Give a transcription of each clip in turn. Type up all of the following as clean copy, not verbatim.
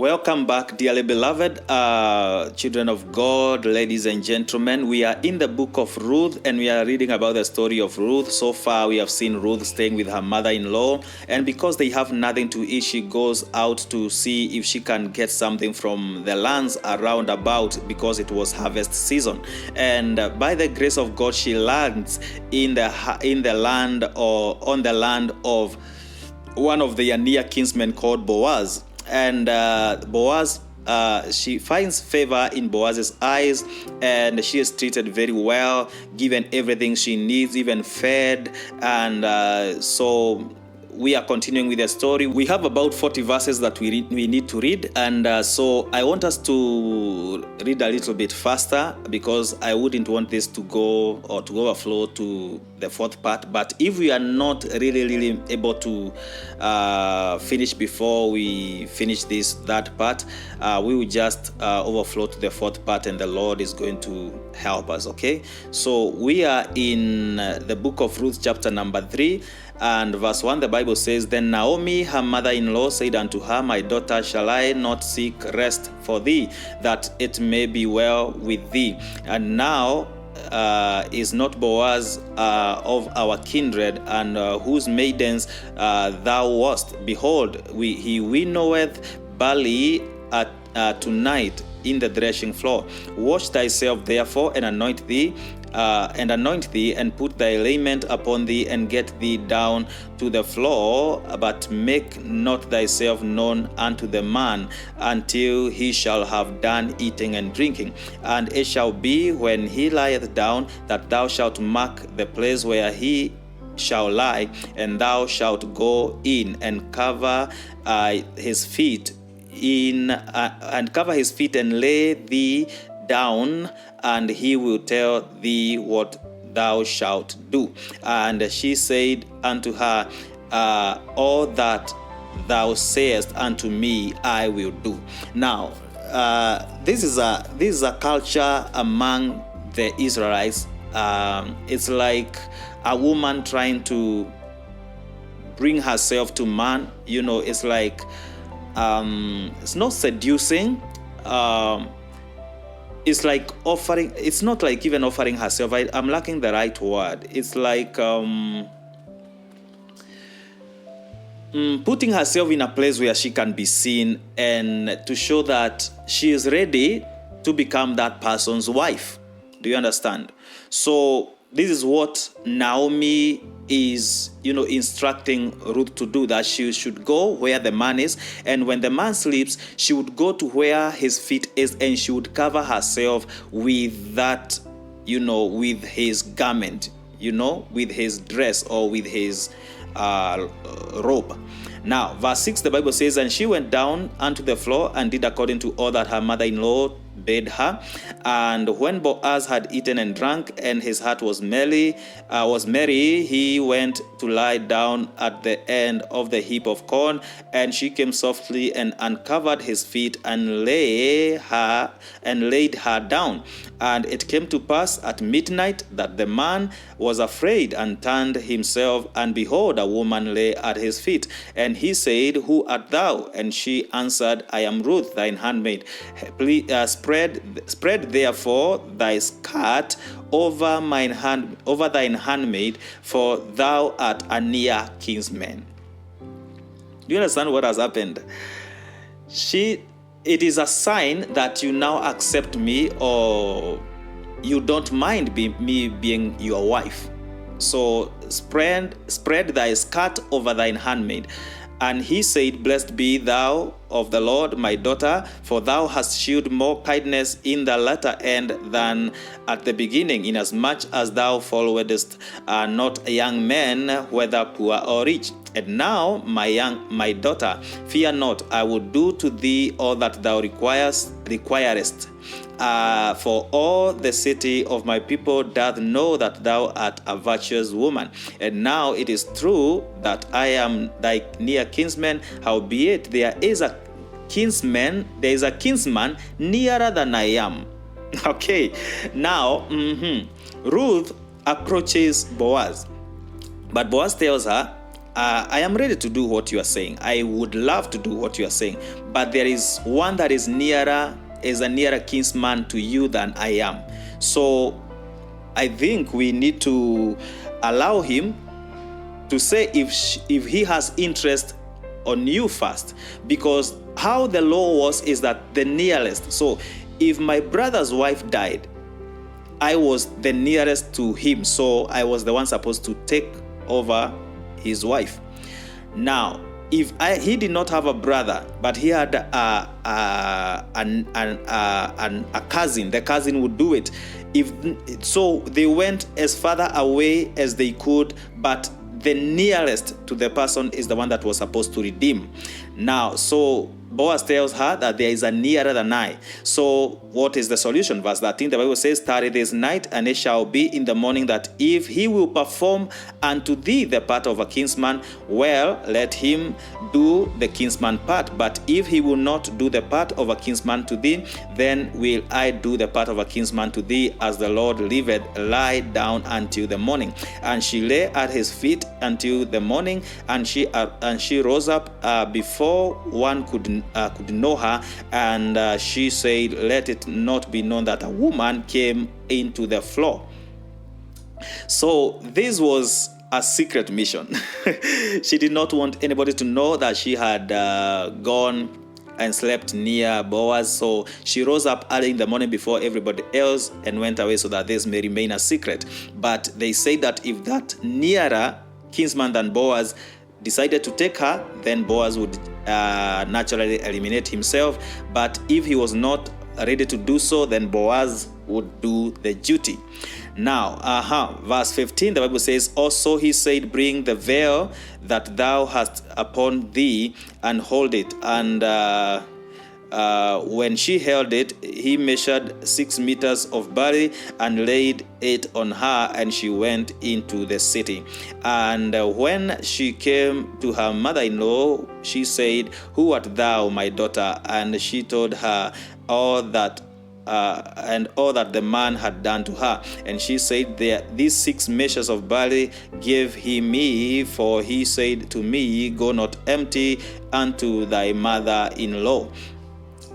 Welcome back, dearly beloved children of God, ladies and gentlemen. We are in the book of Ruth and we are reading about the story of Ruth. So far, we have seen Ruth staying with her mother-in-law, and because they have nothing to eat, she goes out to see if she can get something from the lands around about, because it was harvest season. And by the grace of God, she lands in the land, or on the land of one of their near kinsmen called Boaz. And Boaz, she finds favor in Boaz's eyes, and she is treated very well, given everything she needs, even fed. And so we are continuing with the story. We have about 40 verses that we need to read, and so I want us to read a little bit faster, because I wouldn't want this to go overflow to the fourth part. But if we are not really able to finish before we finish that part, we will just overflow to the fourth part, and the Lord is going to help us. Okay, so we are in the book of Ruth, chapter number 3. And verse 1, the Bible says, Then Naomi, her mother-in-law, said unto her, My daughter, shall I not seek rest for thee, that it may be well with thee? And now is not Boaz of our kindred, and whose maidens thou wast? Behold, he winnoweth barley tonight in the threshing floor. Wash thyself therefore, and anoint thee, and put thy raiment upon thee, and get thee down to the floor, but make not thyself known unto the man until he shall have done eating and drinking. And it shall be, when he lieth down, that thou shalt mark the place where he shall lie, and thou shalt go in and cover his feet and lay thee down, and he will tell thee what thou shalt do. And she said unto her, All that thou sayest unto me, I will do. Now, this is a culture among the Israelites. It's like a woman trying to bring herself to man. It's like it's not seducing. It's like offering. It's not like even offering herself. I'm lacking the right word. It's like putting herself in a place where she can be seen, and to show that she is ready to become that person's wife. Do you understand? So this is what Naomi is, instructing Ruth to do, that she should go where the man is, and when the man sleeps, she would go to where his feet is, and she would cover herself with that, with his garment, with his dress, or with his robe. Now, verse 6, the Bible says, And she went down unto the floor, and did according to all that her mother-in-law bade her. And when Boaz had eaten and drunk, and his heart was merry, he went to lie down at the end of the heap of corn. And she came softly and uncovered his feet, and laid her down. And it came to pass at midnight that the man was afraid, and turned himself, and behold, a woman lay at his feet. And he said, Who art thou? And she answered, I am Ruth, thine handmaid. Spread therefore thy skirt over thine handmaid, for thou art a near kinsman. Do you understand what has happened? It is a sign that you now accept me, or you don't mind me being your wife. So spread thy skirt over thine handmaid. And he said, Blessed be thou of the Lord, my daughter, for thou hast shewed more kindness in the latter end than at the beginning, inasmuch as thou followedst not young men, whether poor or rich. And now, my daughter, fear not, I will do to thee all that thou requirest. For all the city of my people doth know that thou art a virtuous woman. And now it is true that I am thy near kinsman, howbeit there is a kinsman nearer than I am. Okay, now Ruth approaches Boaz, but Boaz tells her, I am ready to do what you are saying. I would love to do what you are saying. But there is one that is a nearer kinsman to you than I am. So I think we need to allow him to say if he has interest on you first. Because how the law was is that the nearest. So if my brother's wife died, I was the nearest to him. So I was the one supposed to take over his wife. He did not have a brother, but he had a cousin. The cousin would do it. So they went as far away as they could, but the nearest to the person is the one that was supposed to redeem. Now, so Boaz tells her that there is a nearer than I. So what is the solution? Verse 13, the Bible says, tarry this night, and it shall be in the morning that if he will perform unto thee the part of a kinsman, well, let him do the kinsman part. But if he will not do the part of a kinsman to thee, then will I do the part of a kinsman to thee, as the Lord liveth, lie down until the morning. And she lay at his feet until the morning, and she rose up before one could know her, and she said, let it not be known that a woman came into the floor. So this was a secret mission. She did not want anybody to know that she had gone and slept near Boaz. So she rose up early in the morning before everybody else and went away, so that this may remain a secret. But they say that if that nearer kinsman than Boaz decided to take her, then Boaz would naturally eliminate himself. But if he was not ready to do so, then Boaz would do the duty. Now, verse 15, the Bible says, also he said, bring the veil that thou hast upon thee, and hold it. And when she held it, he measured 6 meters of barley and laid it on her, and she went into the city. And when she came to her mother-in-law, she said, who art thou, my daughter? And she told her all that the man had done to her. And she said, these 6 measures of barley gave he me, for he said to me, go not empty unto thy mother-in-law.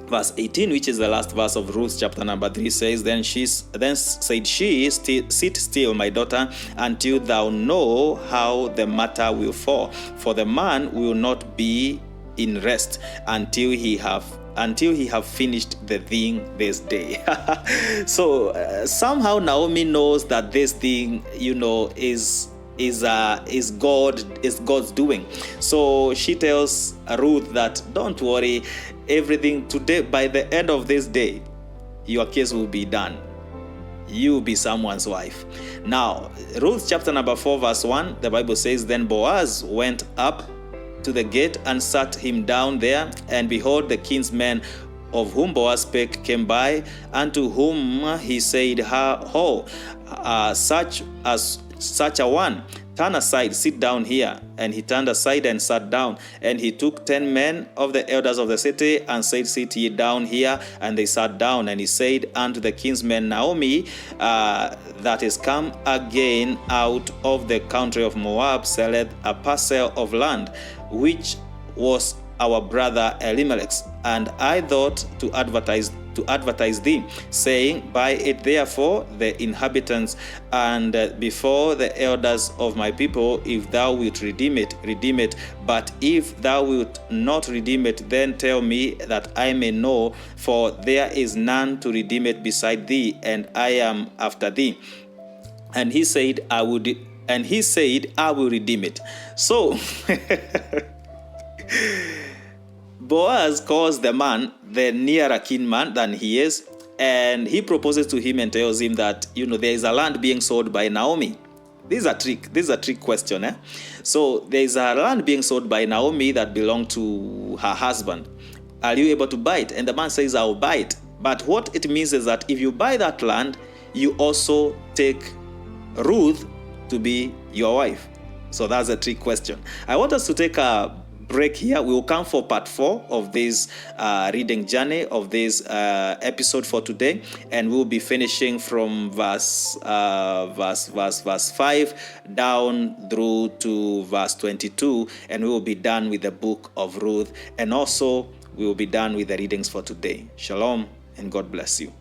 Verse 18, which is the last verse of Ruth chapter number 3, says, Then said she, sit still, my daughter, until thou know how the matter will fall. For the man will not be in rest until he have finished the thing this day. So somehow Naomi knows that this thing, is God's doing. So she tells Ruth that don't worry, everything today, by the end of this day, your case will be done. You will be someone's wife. Now, Ruth chapter number 4 verse 1, the Bible says, Then Boaz went up to the gate and sat him down there, and behold, the kinsman of whom Boaz spake came by, unto whom he said, such a one, turn aside, sit down here. And he turned aside and sat down. And he took 10 men of the elders of the city and said, sit ye down here. And they sat down. And he said unto the kinsman, Naomi, that is come again out of the country of Moab, selleth a parcel of land, which was our brother Elimelech's. And I thought to advertise thee, saying, buy it therefore the inhabitants, and before the elders of my people. If thou wilt redeem it. But if thou wilt not redeem it, then tell me, that I may know, for there is none to redeem it beside thee, and I am after thee. And he said, I will redeem it. So Boaz calls the man the nearer kinman than he is, and he proposes to him and tells him that there is a land being sold by Naomi. This is a trick question. So there is a land being sold by Naomi that belonged to her husband. Are you able to buy it? And the man says, I'll buy it. But what it means is that if you buy that land, you also take Ruth to be your wife. So that's a trick question. I want us to take a break here. We will come for part 4 of this reading journey of this episode for today, and we'll be finishing from verse 5 down through to verse 22, and we will be done with the book of Ruth, and also we will be done with the readings for today. Shalom, and God bless you.